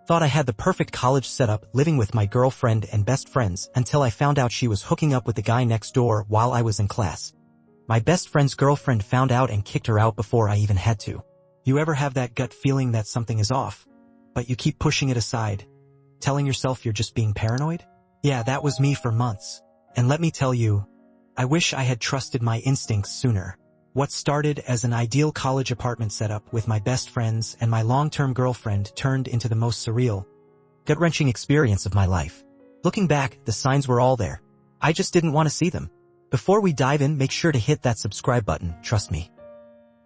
Thought I had the perfect college setup living with my girlfriend and best friends until I found out she was hooking up with the guy next door while I was in class. My best friend's girlfriend found out and kicked her out before I even had to. You ever have that gut feeling that something is off, but you keep pushing it aside, telling yourself you're just being paranoid? Yeah, that was me for months. And let me tell you, I wish I had trusted my instincts sooner. What started as an ideal college apartment setup with my best friends and my long-term girlfriend turned into the most surreal, gut-wrenching experience of my life. Looking back, the signs were all there. I just didn't want to see them. Before we dive in, make sure to hit that subscribe button, trust me.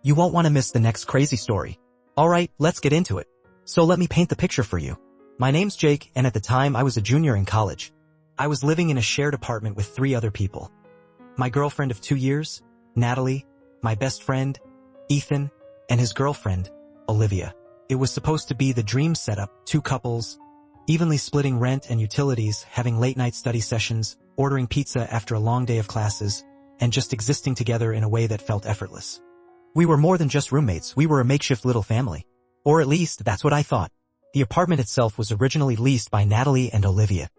You won't want to miss the next crazy story. Alright, let's get into it. So let me paint the picture for you. My name's Jake, and at the time I was a junior in college. I was living in a shared apartment with 3 other people. My girlfriend of 2 years, Natalie, my best friend, Ethan, and his girlfriend, Olivia. It was supposed to be the dream setup, 2 couples, evenly splitting rent and utilities, having late-night study sessions, ordering pizza after a long day of classes, and just existing together in a way that felt effortless. We were more than just roommates, we were a makeshift little family. Or at least, that's what I thought. The apartment itself was originally leased by Natalie and Olivia.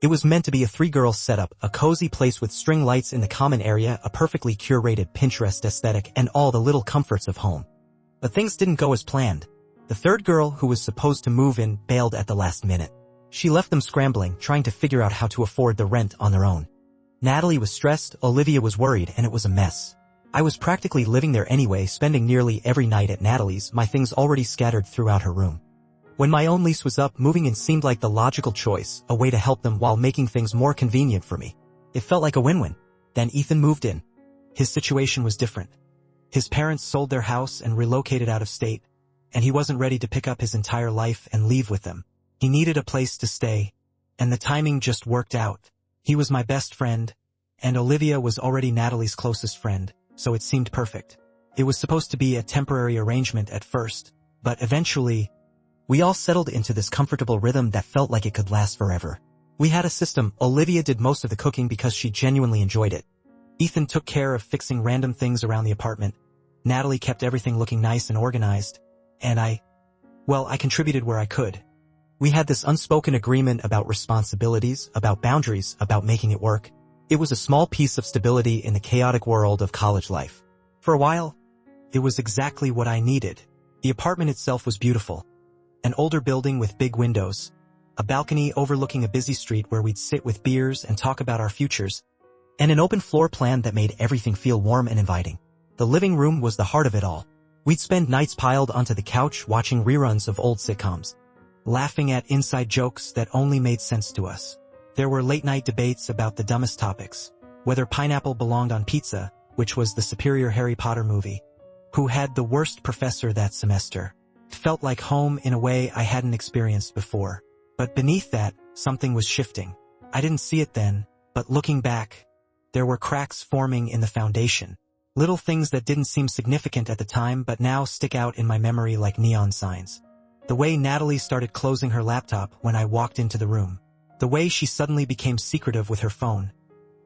It was meant to be a 3-girl setup, a cozy place with string lights in the common area, a perfectly curated Pinterest aesthetic, and all the little comforts of home. But things didn't go as planned. The 3rd girl, who was supposed to move in, bailed at the last minute. She left them scrambling, trying to figure out how to afford the rent on their own. Natalie was stressed, Olivia was worried, and it was a mess. I was practically living there anyway, spending nearly every night at Natalie's, my things already scattered throughout her room. When my own lease was up, moving in seemed like the logical choice, a way to help them while making things more convenient for me. It felt like a win-win. Then Ethan moved in. His situation was different. His parents sold their house and relocated out of state, and he wasn't ready to pick up his entire life and leave with them. He needed a place to stay, and the timing just worked out. He was my best friend, and Olivia was already Natalie's closest friend, so it seemed perfect. It was supposed to be a temporary arrangement at first, but eventually, we all settled into this comfortable rhythm that felt like it could last forever. We had a system. Olivia did most of the cooking because she genuinely enjoyed it. Ethan took care of fixing random things around the apartment. Natalie kept everything looking nice and organized. And I contributed where I could. We had this unspoken agreement about responsibilities, about boundaries, about making it work. It was a small piece of stability in the chaotic world of college life. For a while, it was exactly what I needed. The apartment itself was beautiful. An older building with big windows, a balcony overlooking a busy street where we'd sit with beers and talk about our futures, and an open floor plan that made everything feel warm and inviting. The living room was the heart of it all. We'd spend nights piled onto the couch watching reruns of old sitcoms, laughing at inside jokes that only made sense to us. There were late-night debates about the dumbest topics, whether pineapple belonged on pizza, which was the superior Harry Potter movie, who had the worst professor that semester. It felt like home in a way I hadn't experienced before. But beneath that, something was shifting. I didn't see it then, but looking back, there were cracks forming in the foundation. Little things that didn't seem significant at the time but now stick out in my memory like neon signs. The way Natalie started closing her laptop when I walked into the room. The way she suddenly became secretive with her phone,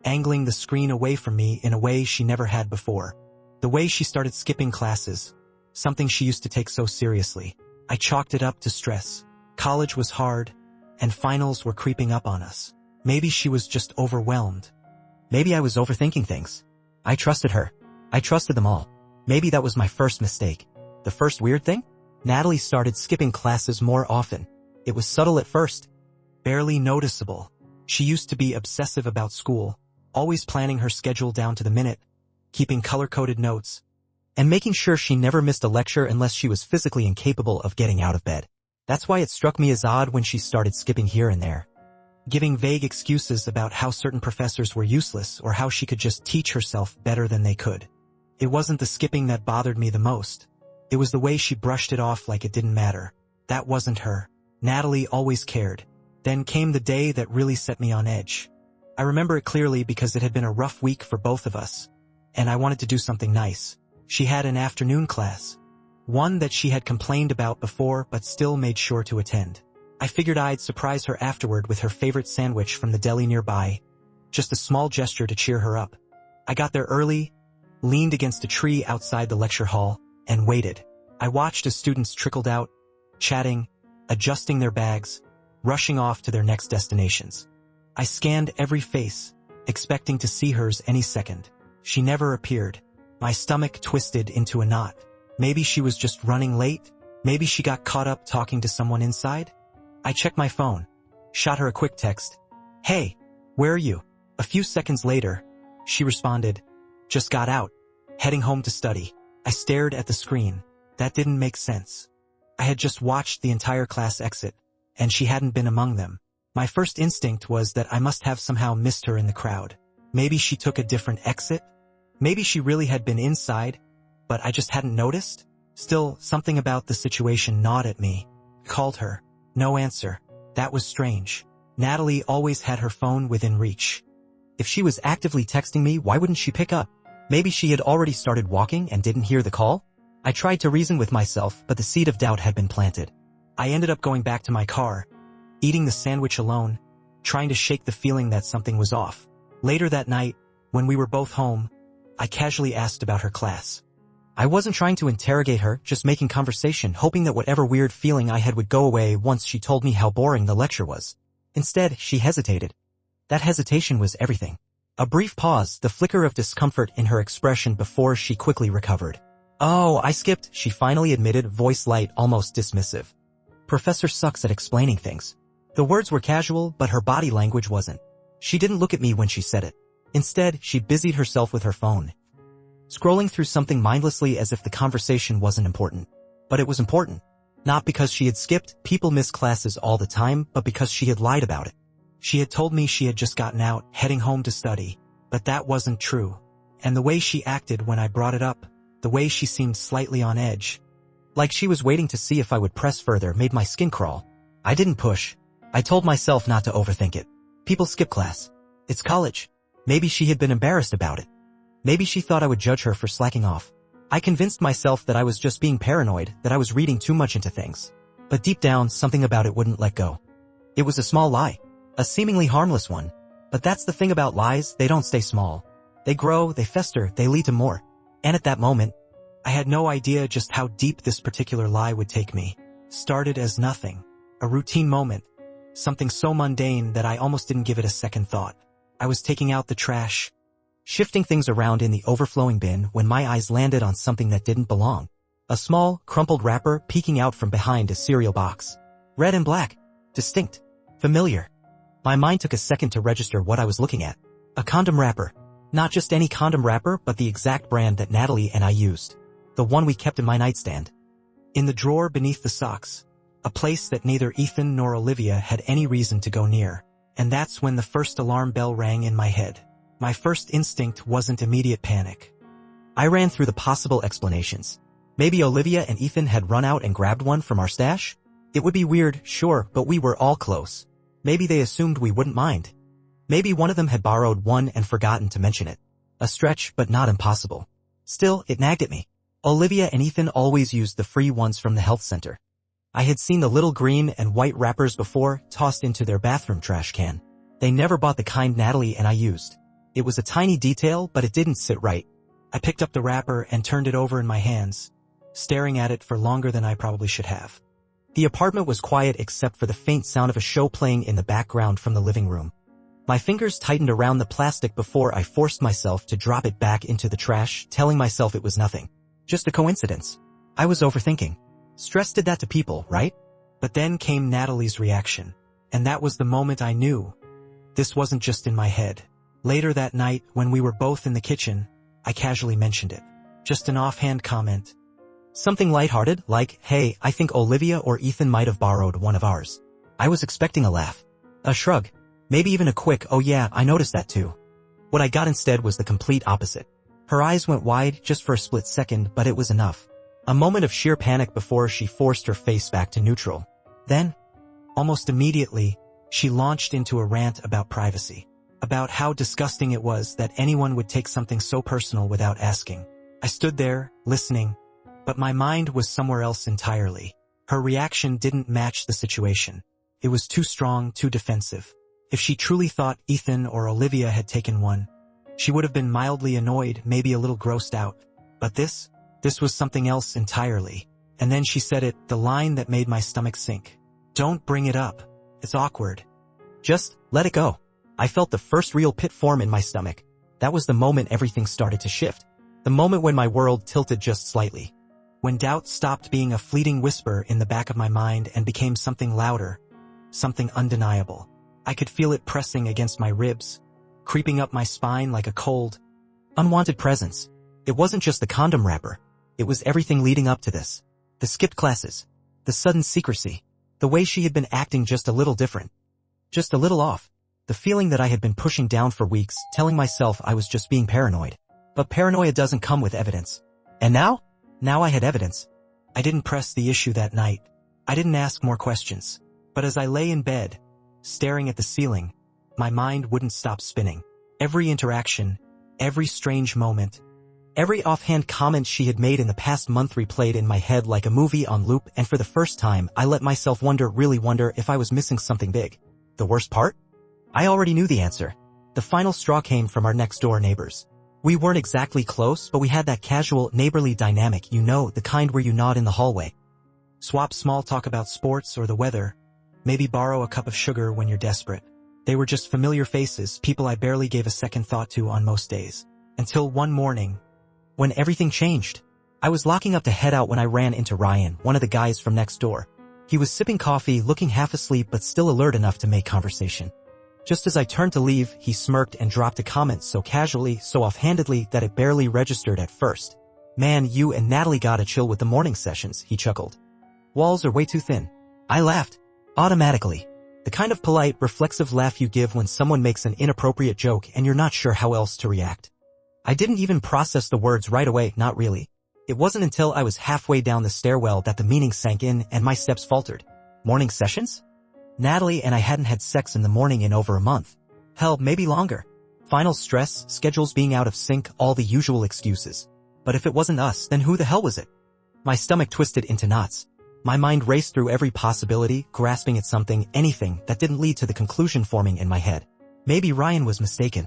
angling the screen away from me in a way she never had before. The way she started skipping classes, something she used to take so seriously. I chalked it up to stress. College was hard, and finals were creeping up on us. Maybe she was just overwhelmed. Maybe I was overthinking things. I trusted her. I trusted them all. Maybe that was my first mistake. The first weird thing? Natalie started skipping classes more often. It was subtle at first, barely noticeable. She used to be obsessive about school, always planning her schedule down to the minute, keeping color-coded notes, and making sure she never missed a lecture unless she was physically incapable of getting out of bed. That's why it struck me as odd when she started skipping here and there, giving vague excuses about how certain professors were useless or how she could just teach herself better than they could. It wasn't the skipping that bothered me the most. It was the way she brushed it off like it didn't matter. That wasn't her. Natalie always cared. Then came the day that really set me on edge. I remember it clearly because it had been a rough week for both of us, and I wanted to do something nice. She had an afternoon class, one that she had complained about before but still made sure to attend. I figured I'd surprise her afterward with her favorite sandwich from the deli nearby, just a small gesture to cheer her up. I got there early, leaned against a tree outside the lecture hall, and waited. I watched as students trickled out, chatting, adjusting their bags, rushing off to their next destinations. I scanned every face, expecting to see hers any second. She never appeared. My stomach twisted into a knot. Maybe she was just running late. Maybe she got caught up talking to someone inside. I checked my phone, shot her a quick text. "Hey, where are you?" A few seconds later, she responded, "Just got out, heading home to study." I stared at the screen. That didn't make sense. I had just watched the entire class exit, and she hadn't been among them. My first instinct was that I must have somehow missed her in the crowd. Maybe she took a different exit? Maybe she really had been inside, but I just hadn't noticed? Still, something about the situation gnawed at me. Called her. No answer. That was strange. Natalie always had her phone within reach. If she was actively texting me, why wouldn't she pick up? Maybe she had already started walking and didn't hear the call? I tried to reason with myself, but the seed of doubt had been planted. I ended up going back to my car, eating the sandwich alone, trying to shake the feeling that something was off. Later that night, when we were both home, I casually asked about her class. I wasn't trying to interrogate her, just making conversation, hoping that whatever weird feeling I had would go away once she told me how boring the lecture was. Instead, she hesitated. That hesitation was everything. A brief pause, the flicker of discomfort in her expression before she quickly recovered. "Oh, I skipped," she finally admitted, voice light, almost dismissive. "Professor sucks at explaining things." The words were casual, but her body language wasn't. She didn't look at me when she said it. Instead, she busied herself with her phone, scrolling through something mindlessly as if the conversation wasn't important. But it was important. Not because she had skipped, people miss classes all the time, but because she had lied about it. She had told me she had just gotten out, heading home to study. But that wasn't true. And the way she acted when I brought it up, the way she seemed slightly on edge, like she was waiting to see if I would press further, made my skin crawl. I didn't push. I told myself not to overthink it. People skip class. It's college. Maybe she had been embarrassed about it. Maybe she thought I would judge her for slacking off. I convinced myself that I was just being paranoid, that I was reading too much into things. But deep down, something about it wouldn't let go. It was a small lie. A seemingly harmless one. But that's the thing about lies, they don't stay small. They grow, they fester, they lead to more. And at that moment, I had no idea just how deep this particular lie would take me. Started as nothing. A routine moment. Something so mundane that I almost didn't give it a second thought. I was taking out the trash, shifting things around in the overflowing bin when my eyes landed on something that didn't belong. A small, crumpled wrapper peeking out from behind a cereal box. Red and black. Distinct. Familiar. My mind took a second to register what I was looking at. A condom wrapper. Not just any condom wrapper, but the exact brand that Natalie and I used. The one we kept in my nightstand. In the drawer beneath the socks. A place that neither Ethan nor Olivia had any reason to go near. And that's when the first alarm bell rang in my head. My first instinct wasn't immediate panic. I ran through the possible explanations. Maybe Olivia and Ethan had run out and grabbed one from our stash? It would be weird, sure, but we were all close. Maybe they assumed we wouldn't mind. Maybe one of them had borrowed one and forgotten to mention it. A stretch, but not impossible. Still, it nagged at me. Olivia and Ethan always used the free ones from the health center. I had seen the little green and white wrappers before, tossed into their bathroom trash can. They never bought the kind Natalie and I used. It was a tiny detail, but it didn't sit right. I picked up the wrapper and turned it over in my hands, staring at it for longer than I probably should have. The apartment was quiet except for the faint sound of a show playing in the background from the living room. My fingers tightened around the plastic before I forced myself to drop it back into the trash, telling myself it was nothing. Just a coincidence. I was overthinking. Stress did that to people, right? But then came Natalie's reaction. And that was the moment I knew. This wasn't just in my head. Later that night, when we were both in the kitchen, I casually mentioned it. Just an offhand comment. Something lighthearted, like, "Hey, I think Olivia or Ethan might have borrowed one of ours." I was expecting a laugh. A shrug. Maybe even a quick, "Oh yeah, I noticed that too." What I got instead was the complete opposite. Her eyes went wide just for a split second, but it was enough. A moment of sheer panic before she forced her face back to neutral. Then, almost immediately, she launched into a rant about privacy. About how disgusting it was that anyone would take something so personal without asking. I stood there, listening, but my mind was somewhere else entirely. Her reaction didn't match the situation. It was too strong, too defensive. If she truly thought Ethan or Olivia had taken one, she would have been mildly annoyed, maybe a little grossed out. But this was something else entirely. And then she said it, the line that made my stomach sink. Don't bring it up. It's awkward. Just let it go. I felt the first real pit form in my stomach. That was the moment everything started to shift. The moment when my world tilted just slightly. When doubt stopped being a fleeting whisper in the back of my mind and became something louder, something undeniable. I could feel it pressing against my ribs, creeping up my spine like a cold, unwanted presence. It wasn't just the condom wrapper. It was everything leading up to this. The skipped classes, the sudden secrecy, the way she had been acting just a little different, just a little off, the feeling that I had been pushing down for weeks, telling myself I was just being paranoid. But paranoia doesn't come with evidence. And now? Now I had evidence. I didn't press the issue that night. I didn't ask more questions. But as I lay in bed, staring at the ceiling, my mind wouldn't stop spinning. Every interaction, every strange moment, every offhand comment she had made in the past month replayed in my head like a movie on loop, and for the first time, I let myself really wonder if I was missing something big. The worst part? I already knew the answer. The final straw came from our next-door neighbors. We weren't exactly close, but we had that casual, neighborly dynamic, you know, the kind where you nod in the hallway. Swap small talk about sports or the weather. Maybe borrow a cup of sugar when you're desperate. They were just familiar faces, people I barely gave a second thought to on most days. Until one morning, when everything changed. I was locking up to head out when I ran into Ryan, one of the guys from next door. He was sipping coffee, looking half asleep but still alert enough to make conversation. Just as I turned to leave, he smirked and dropped a comment so casually, so offhandedly, that it barely registered at first. "Man, you and Natalie gotta chill with the morning sessions," he chuckled. "Walls are way too thin." I laughed. Automatically. The kind of polite, reflexive laugh you give when someone makes an inappropriate joke and you're not sure how else to react. I didn't even process the words right away, not really. It wasn't until I was halfway down the stairwell that the meaning sank in and my steps faltered. Morning sessions? Natalie and I hadn't had sex in the morning in over a month. Hell, maybe longer. Final stress, schedules being out of sync, all the usual excuses. But if it wasn't us, then who the hell was it? My stomach twisted into knots. My mind raced through every possibility, grasping at something, anything, that didn't lead to the conclusion forming in my head. Maybe Ryan was mistaken.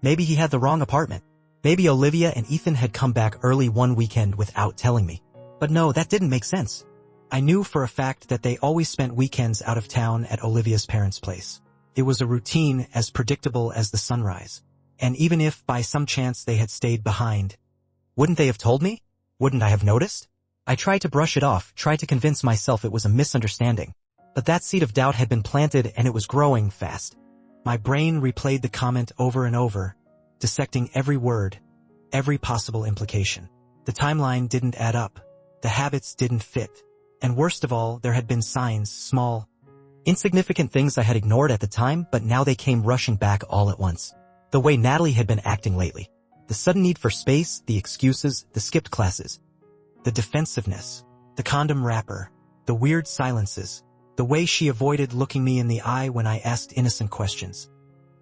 Maybe he had the wrong apartment. Maybe Olivia and Ethan had come back early one weekend without telling me. But no, that didn't make sense. I knew for a fact that they always spent weekends out of town at Olivia's parents' place. It was a routine as predictable as the sunrise. And even if by some chance they had stayed behind, wouldn't they have told me? Wouldn't I have noticed? I tried to brush it off, tried to convince myself it was a misunderstanding. But that seed of doubt had been planted and it was growing fast. My brain replayed the comment over and over, dissecting every word, every possible implication. The timeline didn't add up. The habits didn't fit. And worst of all, there had been signs, small, insignificant things I had ignored at the time, but now they came rushing back all at once. The way Natalie had been acting lately. The sudden need for space, the excuses, the skipped classes. The defensiveness, the condom wrapper, the weird silences, the way she avoided looking me in the eye when I asked innocent questions.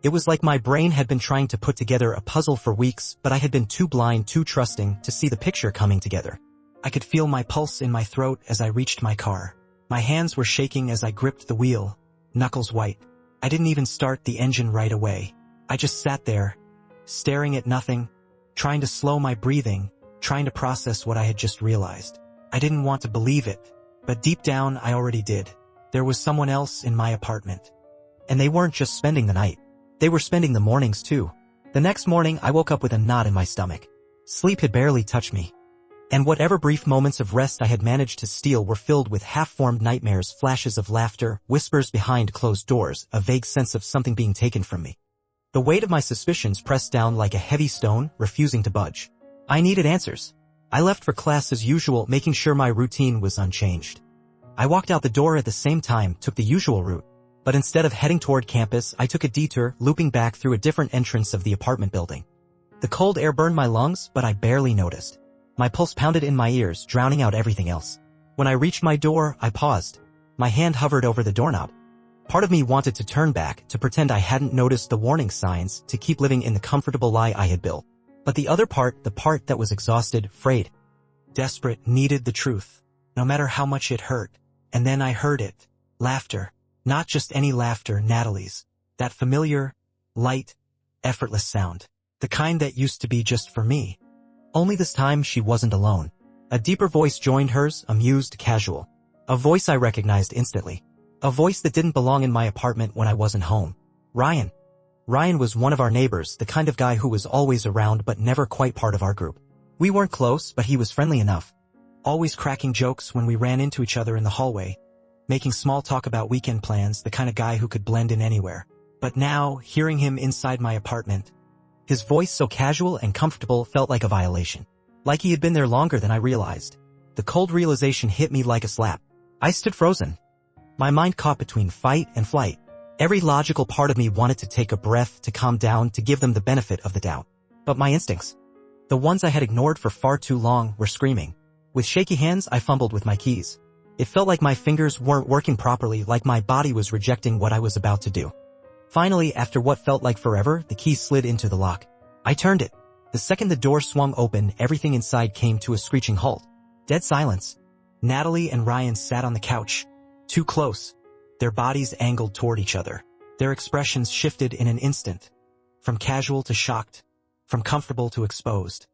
It was like my brain had been trying to put together a puzzle for weeks, but I had been too blind, too trusting to see the picture coming together. I could feel my pulse in my throat as I reached my car. My hands were shaking as I gripped the wheel, knuckles white. I didn't even start the engine right away. I just sat there, staring at nothing, trying to slow my breathing, trying to process what I had just realized. I didn't want to believe it, but deep down I already did. There was someone else in my apartment. And they weren't just spending the night. They were spending the mornings too. The next morning I woke up with a knot in my stomach. Sleep had barely touched me. And whatever brief moments of rest I had managed to steal were filled with half-formed nightmares, flashes of laughter, whispers behind closed doors, a vague sense of something being taken from me. The weight of my suspicions pressed down like a heavy stone, refusing to budge. I needed answers. I left for class as usual, making sure my routine was unchanged. I walked out the door at the same time, took the usual route. But instead of heading toward campus, I took a detour, looping back through a different entrance of the apartment building. The cold air burned my lungs, but I barely noticed. My pulse pounded in my ears, drowning out everything else. When I reached my door, I paused. My hand hovered over the doorknob. Part of me wanted to turn back, to pretend I hadn't noticed the warning signs, to keep living in the comfortable lie I had built. But the other part, the part that was exhausted, frayed, desperate, needed the truth, no matter how much it hurt. And then I heard it. Laughter. Not just any laughter, Natalie's. That familiar, light, effortless sound. The kind that used to be just for me. Only this time she wasn't alone. A deeper voice joined hers, amused, casual. A voice I recognized instantly. A voice that didn't belong in my apartment when I wasn't home. Ryan. Ryan was one of our neighbors, the kind of guy who was always around but never quite part of our group. We weren't close, but he was friendly enough. Always cracking jokes when we ran into each other in the hallway. Making small talk about weekend plans, the kind of guy who could blend in anywhere. But now, hearing him inside my apartment, his voice so casual and comfortable felt like a violation. Like he had been there longer than I realized. The cold realization hit me like a slap. I stood frozen. My mind caught between fight and flight. Every logical part of me wanted to take a breath, to calm down, to give them the benefit of the doubt. But my instincts, the ones I had ignored for far too long, were screaming. With shaky hands, I fumbled with my keys. It felt like my fingers weren't working properly, like my body was rejecting what I was about to do. Finally, after what felt like forever, the key slid into the lock. I turned it. The second the door swung open, everything inside came to a screeching halt. Dead silence. Natalie and Ryan sat on the couch. Too close. Their bodies angled toward each other. Their expressions shifted in an instant. From casual to shocked. From comfortable to exposed.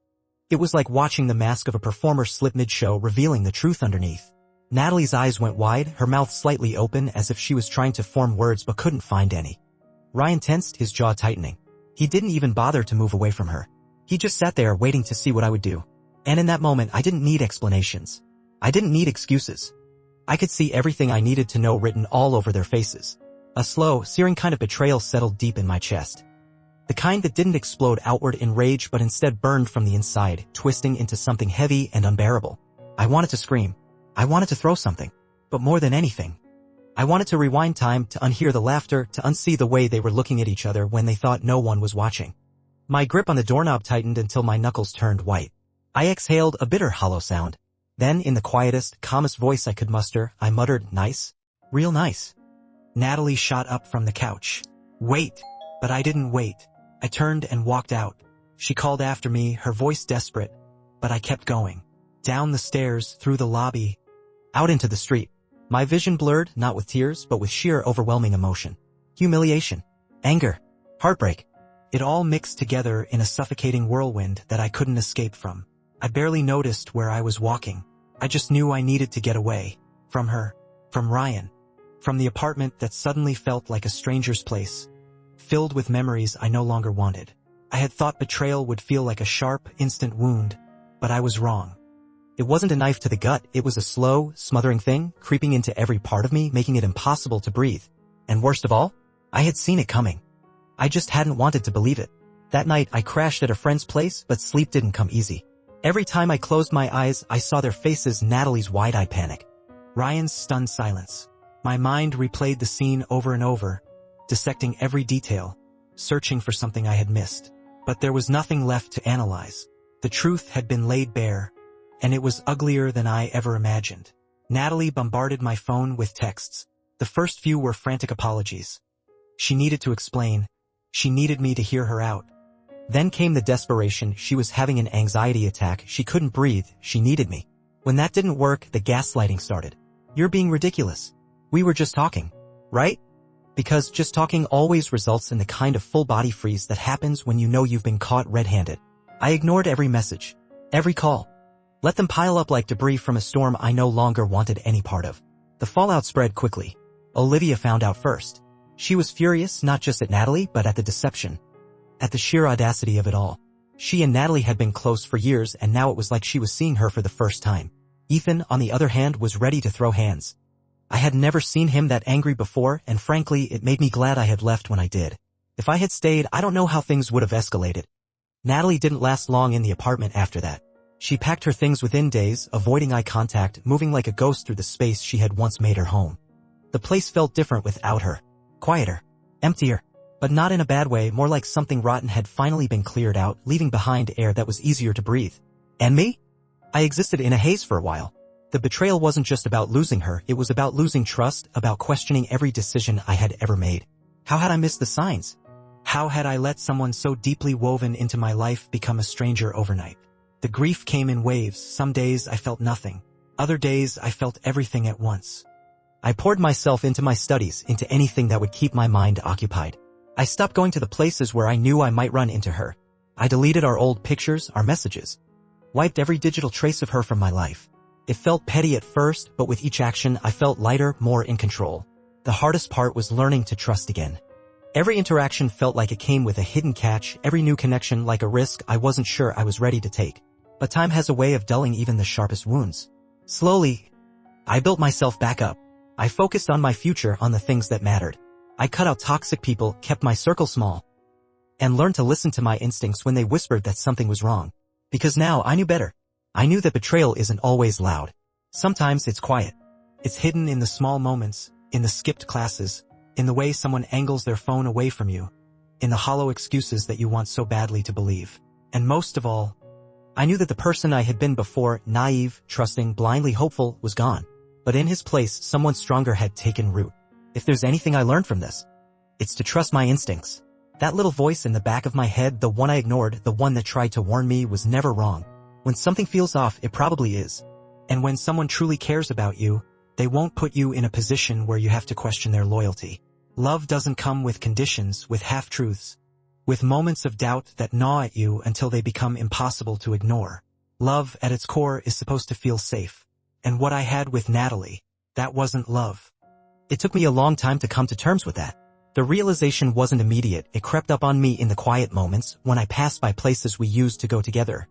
It was like watching the mask of a performer slip mid-show, revealing the truth underneath. Natalie's eyes went wide, her mouth slightly open as if she was trying to form words but couldn't find any. Ryan tensed, his jaw tightening. He didn't even bother to move away from her. He just sat there waiting to see what I would do. And in that moment, I didn't need explanations. I didn't need excuses. I could see everything I needed to know written all over their faces. A slow, searing kind of betrayal settled deep in my chest. The kind that didn't explode outward in rage but instead burned from the inside, twisting into something heavy and unbearable. I wanted to scream. I wanted to throw something. But more than anything, I wanted to rewind time, to unhear the laughter, to unsee the way they were looking at each other when they thought no one was watching. My grip on the doorknob tightened until my knuckles turned white. I exhaled a bitter, hollow sound. Then, in the quietest, calmest voice I could muster, I muttered, "Nice? Real nice." Natalie shot up from the couch. "Wait." But I didn't wait. I turned and walked out. She called after me, her voice desperate. But I kept going. Down the stairs, through the lobby, out into the street. My vision blurred, not with tears, but with sheer overwhelming emotion. Humiliation. Anger. Heartbreak. It all mixed together in a suffocating whirlwind that I couldn't escape from. I barely noticed where I was walking. I just knew I needed to get away. From her. From Ryan. From the apartment that suddenly felt like a stranger's place. Filled with memories I no longer wanted. I had thought betrayal would feel like a sharp, instant wound. But I was wrong. It wasn't a knife to the gut, it was a slow, smothering thing, creeping into every part of me, making it impossible to breathe. And worst of all, I had seen it coming. I just hadn't wanted to believe it. That night I crashed at a friend's place, but sleep didn't come easy. Every time I closed my eyes, I saw their faces, Natalie's wide-eyed panic. Ryan's stunned silence. My mind replayed the scene over and over, dissecting every detail, searching for something I had missed. But there was nothing left to analyze. The truth had been laid bare, and it was uglier than I ever imagined. Natalie bombarded my phone with texts. The first few were frantic apologies. She needed to explain. She needed me to hear her out. Then came the desperation. She was having an anxiety attack. She couldn't breathe. She needed me. When that didn't work, the gaslighting started. "You're being ridiculous. We were just talking, right?" Because just talking always results in the kind of full-body freeze that happens when you know you've been caught red-handed. I ignored every message, every call. Let them pile up like debris from a storm I no longer wanted any part of. The fallout spread quickly. Olivia found out first. She was furious, not just at Natalie, but at the deception. At the sheer audacity of it all. She and Natalie had been close for years, and now it was like she was seeing her for the first time. Ethan, on the other hand, was ready to throw hands. I had never seen him that angry before, and frankly, it made me glad I had left when I did. If I had stayed, I don't know how things would have escalated. Natalie didn't last long in the apartment after that. She packed her things within days, avoiding eye contact, moving like a ghost through the space she had once made her home. The place felt different without her. Quieter. Emptier. But not in a bad way, more like something rotten had finally been cleared out, leaving behind air that was easier to breathe. And me? I existed in a haze for a while. The betrayal wasn't just about losing her, it was about losing trust, about questioning every decision I had ever made. How had I missed the signs? How had I let someone so deeply woven into my life become a stranger overnight? The grief came in waves. Some days I felt nothing. Other days I felt everything at once. I poured myself into my studies, into anything that would keep my mind occupied. I stopped going to the places where I knew I might run into her. I deleted our old pictures, our messages. Wiped every digital trace of her from my life. It felt petty at first, but with each action I felt lighter, more in control. The hardest part was learning to trust again. Every interaction felt like it came with a hidden catch, every new connection like a risk I wasn't sure I was ready to take. But time has a way of dulling even the sharpest wounds. Slowly, I built myself back up. I focused on my future, on the things that mattered. I cut out toxic people, kept my circle small, and learned to listen to my instincts when they whispered that something was wrong. Because now I knew better. I knew that betrayal isn't always loud. Sometimes it's quiet. It's hidden in the small moments, in the skipped classes, in the way someone angles their phone away from you, in the hollow excuses that you want so badly to believe. And most of all, I knew that the person I had been before, naive, trusting, blindly hopeful, was gone. But in his place, someone stronger had taken root. If there's anything I learned from this, it's to trust my instincts. That little voice in the back of my head, the one I ignored, the one that tried to warn me, was never wrong. When something feels off, it probably is. And when someone truly cares about you, they won't put you in a position where you have to question their loyalty. Love doesn't come with conditions, with half-truths, with moments of doubt that gnaw at you until they become impossible to ignore. Love, at its core, is supposed to feel safe. And what I had with Natalie, that wasn't love. It took me a long time to come to terms with that. The realization wasn't immediate. It crept up on me in the quiet moments, when I passed by places we used to go together.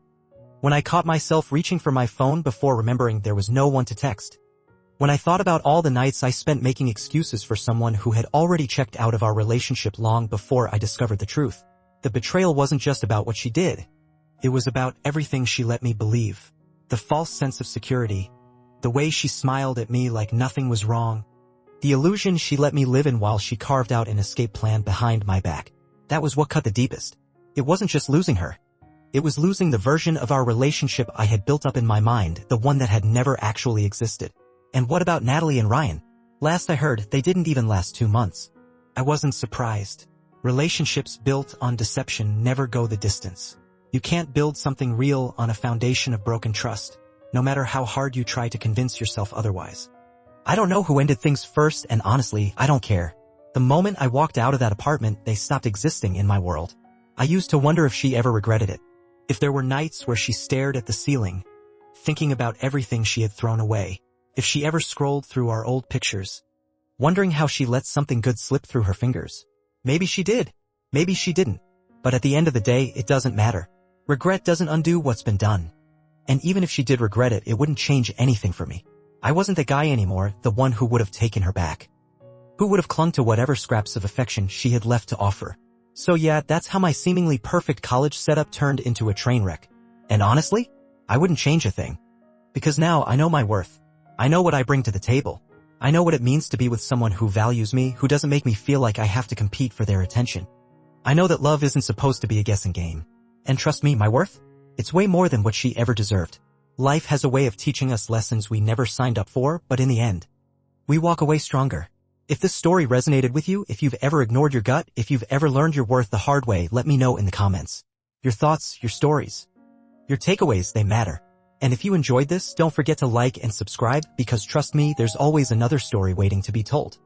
When I caught myself reaching for my phone before remembering there was no one to text. When I thought about all the nights I spent making excuses for someone who had already checked out of our relationship long before I discovered the truth. The betrayal wasn't just about what she did. It was about everything she let me believe. The false sense of security. The way she smiled at me like nothing was wrong. The illusion she let me live in while she carved out an escape plan behind my back. That was what cut the deepest. It wasn't just losing her. It was losing the version of our relationship I had built up in my mind, the one that had never actually existed. And what about Natalie and Ryan? Last I heard, they didn't even last 2 months. I wasn't surprised. Relationships built on deception never go the distance. You can't build something real on a foundation of broken trust, no matter how hard you try to convince yourself otherwise. I don't know who ended things first, and honestly, I don't care. The moment I walked out of that apartment, they stopped existing in my world. I used to wonder if she ever regretted it. If there were nights where she stared at the ceiling, thinking about everything she had thrown away. If she ever scrolled through our old pictures, wondering how she let something good slip through her fingers. Maybe she did. Maybe she didn't. But at the end of the day, it doesn't matter. Regret doesn't undo what's been done. And even if she did regret it, it wouldn't change anything for me. I wasn't the guy anymore, the one who would have taken her back. Who would have clung to whatever scraps of affection she had left to offer. So yeah, that's how my seemingly perfect college setup turned into a train wreck. And honestly, I wouldn't change a thing. Because now I know my worth. I know what I bring to the table. I know what it means to be with someone who values me, who doesn't make me feel like I have to compete for their attention. I know that love isn't supposed to be a guessing game. And trust me, my worth? It's way more than what she ever deserved. Life has a way of teaching us lessons we never signed up for, but in the end, we walk away stronger. If this story resonated with you, if you've ever ignored your gut, if you've ever learned your worth the hard way, let me know in the comments. Your thoughts, your stories, your takeaways, they matter. And if you enjoyed this, don't forget to like and subscribe, because trust me, there's always another story waiting to be told.